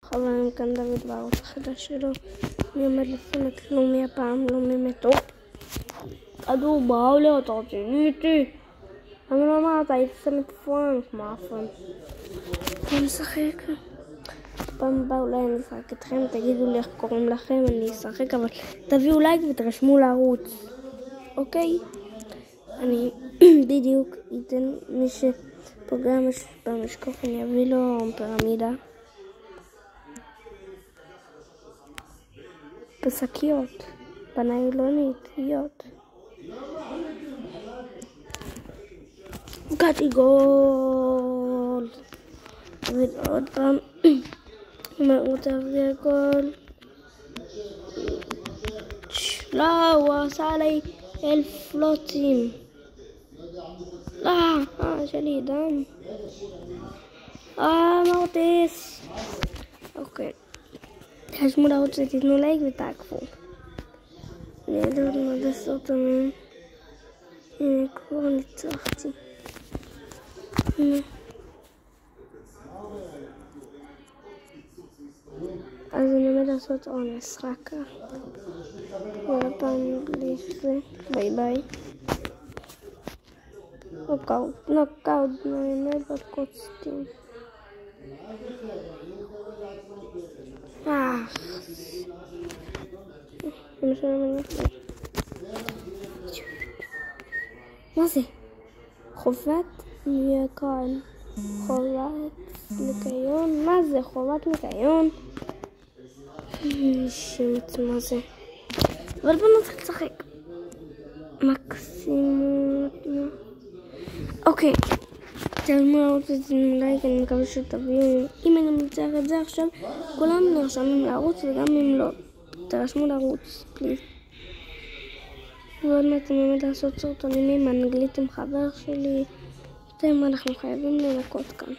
חברים, כאן דוד בערוץ החדש שלו. אני עומד לשים את לומי הפעם, לומי מתו. כדור באולר, אתה רציני איתי? אני לא אמרת, הייתי שם את פרנק, מה פרנק? בוא נשחק. פעם הבאה אולי אני אשחק אתכם, תגידו לי איך קוראים לכם, אני אשחק, אבל תביאו לייק ותרשמו לערוץ, אוקיי? אני בדיוק אתן מי שפוגע במשקוף, אני אביא לו פירמידה. בשקיות, בניילוניות. הגעתי גול. ועוד פעם, אם אני רוצה להביא גול. לא, הוא עשה לי 1000 פלוצים. לא, שלי דם. מורטיס. אוקיי. תרשמו לערוץ ותתנו לייק ותעקבו. אני יודעת מה לעשות מהם. הנה, כבר ניצחתי. הנה. אז אני עומד לעשות אונס, רק ולפעם בלי זה. ביי ביי. נוקאוט, נעמד בקוצטים. מה זה? חובת ניקיון. חובת ניקיון? מה זה חובת ניקיון? שיט, מה זה? אבל בוא נתחיל לשחק. מקסימום. אוקיי. תלמו לערוץ את זה לייק, אני מקווה שתביאו. אם אני מצליח את זה עכשיו, כולם נרשמים לערוץ, וגם אם לא, תרשמו לערוץ, פליז. ועוד מעט אני עומד לעשות סרטונים אנגלית עם חבר שלי. אתם, אנחנו חייבים לנקות כאן.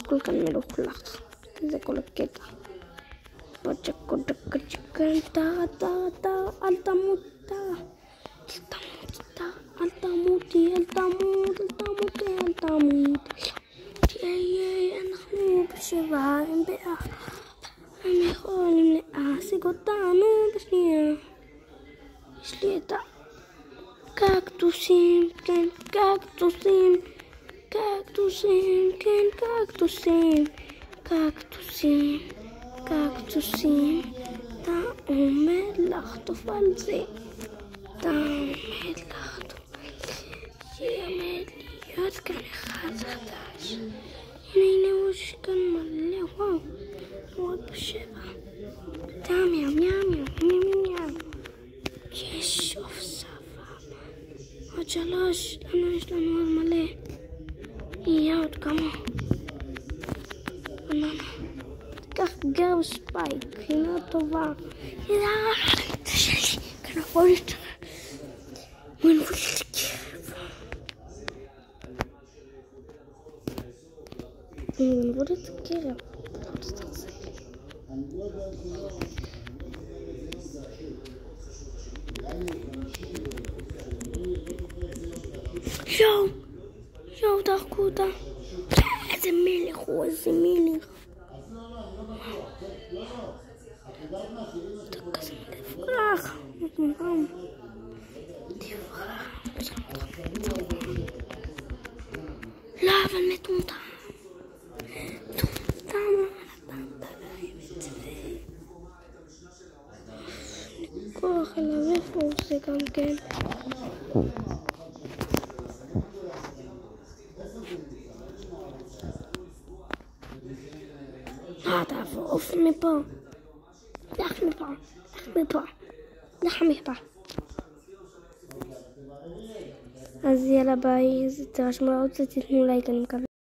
הכל כאן מלוכלך. זה כל הקטע. אל תמות, אל תמותי, אנחנו בשבעים ביחד, הם יכולים להשיג אותנו בשנייה. יש לי את הקקטוסים, כן קקטוסים, קקטוסים, אתה עומד לחטוף על זה, שעומד להיות כאן אחד חדש. הנה יש כאן מלא, וואו, עוד בשבע. יש שוף סבבה. עוד 3, יש לנו עוד מלא. יהיה עוד כמה. בננה. תיקח גרב ספייק, חינה טובה. זה שלי, כאן הכל יותר. מנבול תקרב. מנבול תקרב. שואו, תחקו אותה. איזה מלך הוא, איזה מלך. אתה כזה תפרח. לא, אבל מטומטם. כוח אליו, איפה הוא עושה גם כן? תעוף מפה. לך מפה. אז יאללה ביי, תרשמו לערוץ ותתנו לייק, אני מקווה.